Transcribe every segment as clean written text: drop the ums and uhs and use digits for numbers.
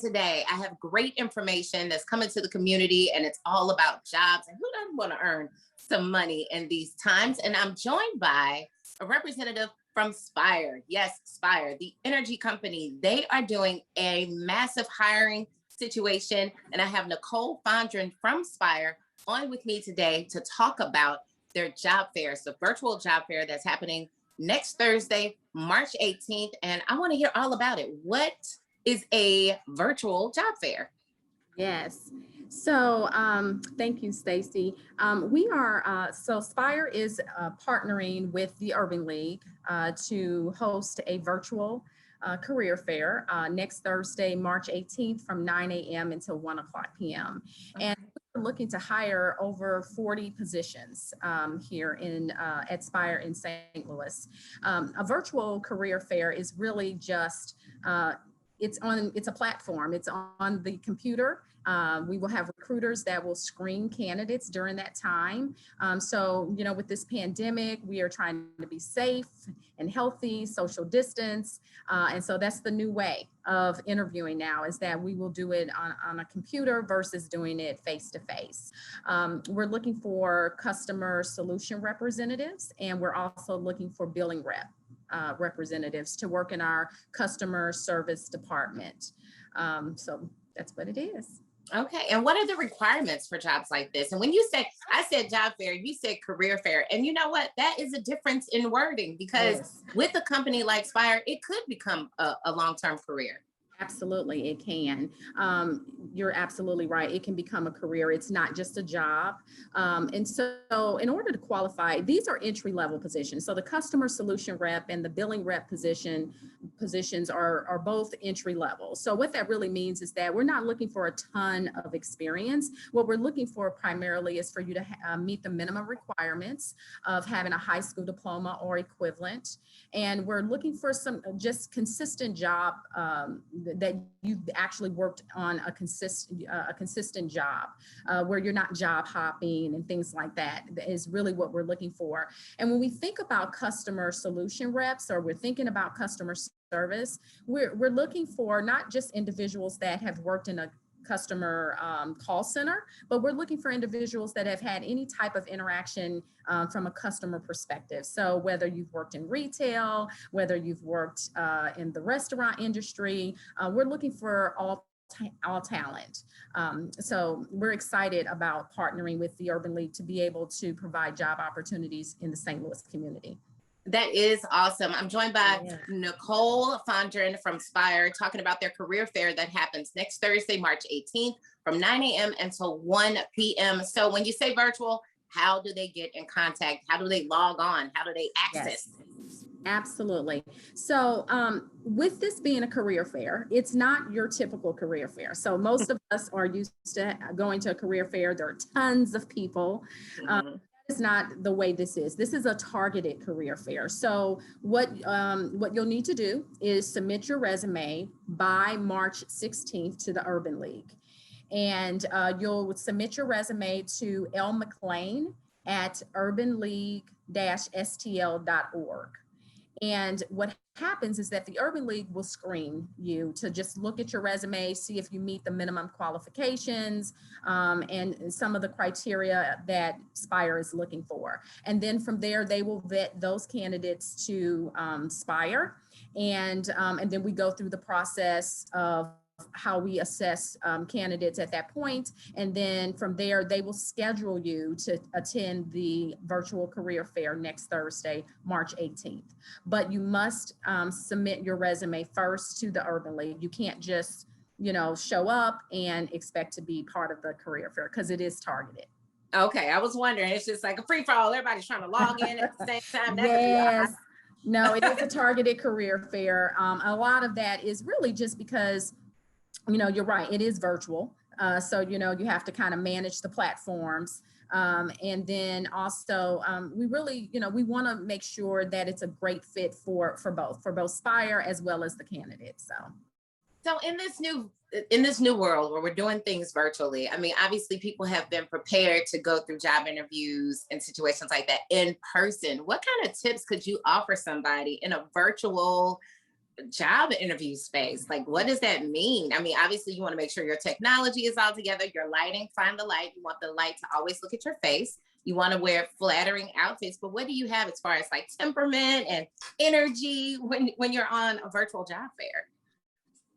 today I have great information that's coming to the community, and it's all about jobs and who doesn't want to earn some money in these times. And I'm joined by a representative from Spire. Yes, Spire, the energy company. They are doing a massive hiring situation. And I have Nicole Fondren from Spire on with me today to talk about their job fairs, the virtual job fair that's happening next Thursday, March 18th. And I want to hear all about it. What is a virtual job fair? Yes. So thank you, Stacy. So Spire is partnering with the Urban League to host a virtual career fair next Thursday, March 18th from 9 a.m. until 1 o'clock p.m. And we're looking to hire over 40 positions here at Spire in St. Louis. A virtual career fair is really just it's a platform. It's on the computer. We will have recruiters that will screen candidates during that time. So, with this pandemic, we are trying to be safe and healthy, social distance. And so that's the new way of interviewing now, is that we will do it on a computer versus doing it face-to-face. We're looking for customer solution representatives, and we're also looking for billing representatives to work in our customer service department. So that's what it is. Okay. And what are the requirements for jobs like this? And when you say, I said job fair, you said career fair. And you know what? That is a difference in wording, because Yes. with a company like Spire, it could become a long-term career. Absolutely, it can. You're absolutely right. It can become a career. It's not just a job. And so in order to qualify, these are entry-level positions. So the customer solution rep and the billing rep positions are both entry level. So what that really means is that we're not looking for a ton of experience. What we're looking for primarily is for you to meet the minimum requirements of having a high school diploma or equivalent. And we're looking for some just consistent job that you've actually worked on a consistent job where you're not job hopping and things like that is really what we're looking for. And when we think about customer solution reps, or we're thinking about customer service, we're looking for not just individuals that have worked in a customer call center, but we're looking for individuals that have had any type of interaction from a customer perspective. So whether you've worked in retail, whether you've worked in the restaurant industry, we're looking for all talent. So we're excited about partnering with the Urban League to be able to provide job opportunities in the St. Louis community. That is awesome. I'm joined by Nicole Fondren from Spire, talking about their career fair that happens next Thursday, March 18th from 9 a.m. until 1 p.m. So when you say virtual, how do they get in contact? How do they log on? How do they access? Yes. Absolutely. So with this being a career fair, it's not your typical career fair. So most of us are used to going to a career fair. There are tons of people. Is not the way this is. This is a targeted career fair. So what you'll need to do is submit your resume by March 16th to the Urban League. And you'll submit your resume to LMcclain at urbanleague-stl.org. And what happens is that the Urban League will screen you to just look at your resume, see if you meet the minimum qualifications and some of the criteria that Spire is looking for. And then from there, they will vet those candidates to Spire. And then we go through the process of how we assess candidates at that point. And then from there, they will schedule you to attend the virtual career fair next Thursday, March 18th. But you must submit your resume first to the Urban League. You can't just, show up and expect to be part of the career fair, because it is targeted. Okay, I was wondering, it's just like a free for all. Everybody's trying to log in at the same time. Yes. No, it is a targeted career fair. A lot of that is really just because you're right, it is virtual. So, you have to kind of manage the platforms. And then also, we really, we want to make sure that it's a great fit for both Spire as well as the candidates. So in this new world where we're doing things virtually, I mean, obviously people have been prepared to go through job interviews and situations like that in person. What kind of tips could you offer somebody in a virtual job interview space. Like, what does that mean? I mean, obviously you want to make sure your technology is all together, your lighting, find the light. You want the light to always look at your face. You want to wear flattering outfits, but what do you have as far as like temperament and energy when you're on a virtual job fair?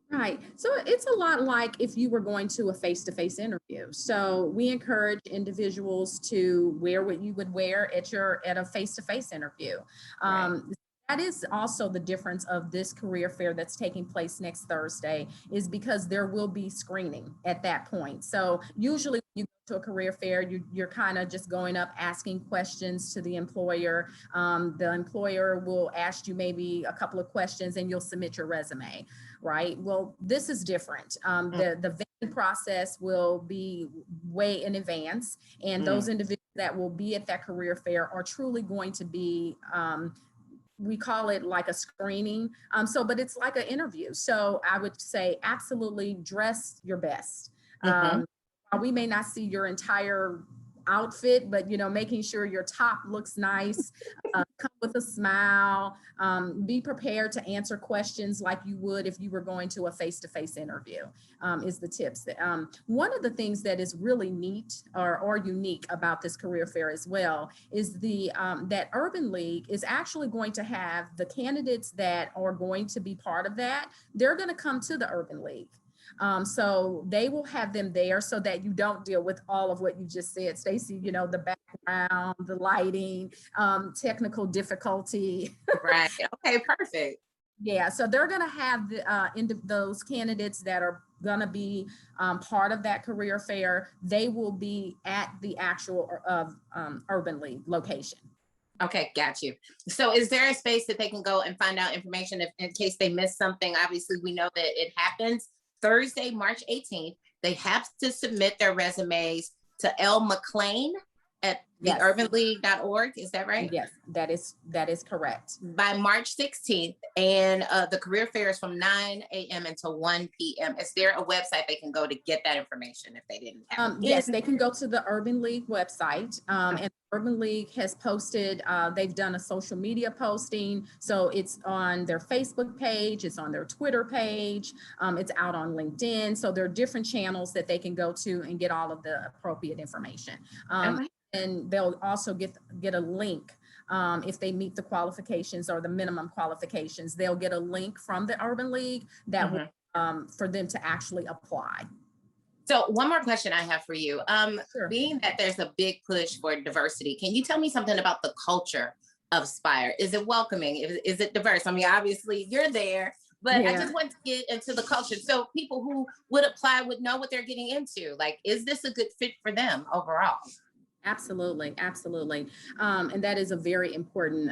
Right. So it's a lot like if you were going to a face-to-face interview. So we encourage individuals to wear what you would wear at a face-to-face interview. Right. That is also the difference of this career fair that's taking place next Thursday, is because there will be screening at that point. So usually when you go to a career fair, you're kind of just going up asking questions to the employer. The employer will ask you maybe a couple of questions and you'll submit your resume, right? Well, this is different. The vetting process will be way in advance, and those individuals that will be at that career fair are truly going to be we call it like a screening. But it's like an interview. So I would say absolutely dress your best. We may not see your entire outfit, but making sure your top looks nice, come with a smile, be prepared to answer questions like you would if you were going to a face-to-face interview, is the tips. One of the things that is really neat or unique about this career fair as well is that Urban League is actually going to have the candidates that are going to be part of that. They're going to come to the Urban League. So they will have them there so that you don't deal with all of what you just said, Stacey, the background, the lighting, technical difficulty. Right. Okay, perfect. Yeah, so they're going to have those candidates that are going to be part of that career fair. They will be at the actual Urban League location. Okay, got you. So is there a space that they can go and find out information in case they miss something? Obviously, we know that it happens. Thursday, March 18th, they have to submit their resumes to LMcclain at theurbanleague.org. Is that right? Yes, that is correct. By March 16th, and the career fair is from 9 a.m. until 1 p.m. Is there a website they can go to get that information if they didn't have it? Yes, they can go to the Urban League website, and Urban League has posted, they've done a social media posting. So it's on their Facebook page, it's on their Twitter page, it's out on LinkedIn. So there are different channels that they can go to and get all of the appropriate information. And they'll also get a link if they meet the qualifications or the minimum qualifications. They'll get a link from the Urban League that will, for them to actually apply. So one more question I have for you. Sure. Being that there's a big push for diversity, can you tell me something about the culture of Spire? Is it welcoming? Is it diverse? I mean, obviously you're there, but I just want to get into the culture. So people who would apply would know what they're getting into. Like, is this a good fit for them overall? Absolutely. And that is a very important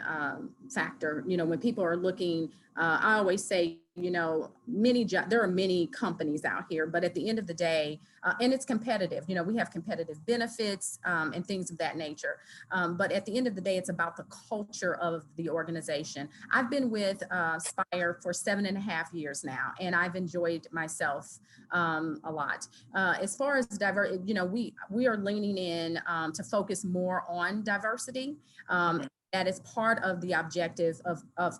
factor. When people are looking, I always say, there are many companies out here, but at the end of the day, and it's competitive, we have competitive benefits and things of that nature. But at the end of the day, it's about the culture of the organization. I've been with Spire for 7.5 years now, and I've enjoyed myself a lot. As far as we are leaning in to focus more on diversity. That is part of the objective of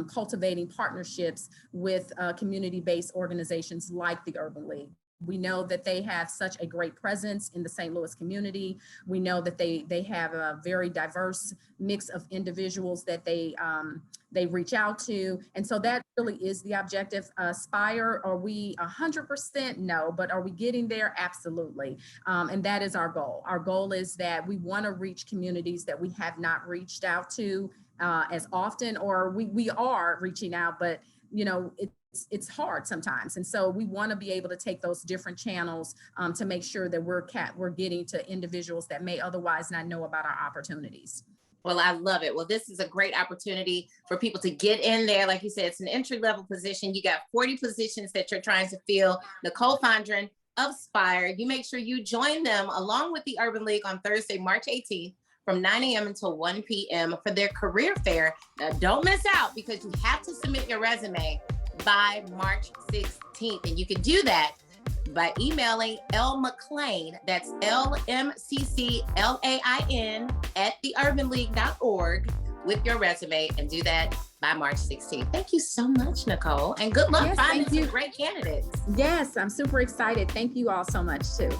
cultivating partnerships with community-based organizations like the Urban League. We know that they have such a great presence in the St. Louis community. We know that they have a very diverse mix of individuals that they reach out to. And so that really is the objective. Spire, are we 100%? No, but are we getting there? Absolutely. And that is our goal. Our goal is that we want to reach communities that we have not reached out to as often, or we are reaching out, but it's hard sometimes. And so we want to be able to take those different channels to make sure that we're getting to individuals that may otherwise not know about our opportunities. Well, I love it. Well, this is a great opportunity for people to get in there. Like you said, it's an entry-level position. You got 40 positions that you're trying to fill. Nicole Fondren of Spire. You make sure you join them along with the Urban League on Thursday, March 18th from 9 a.m. until 1 p.m. for their career fair. Now, don't miss out because you have to submit your resume by March 16th. And you can do that by emailing LMcclain, that's LMcclain @theurbanleague.org, with your resume and do that by March 16th. Thank you so much, Nicole, and good luck finding some great candidates. Yes, I'm super excited. Thank you all so much too.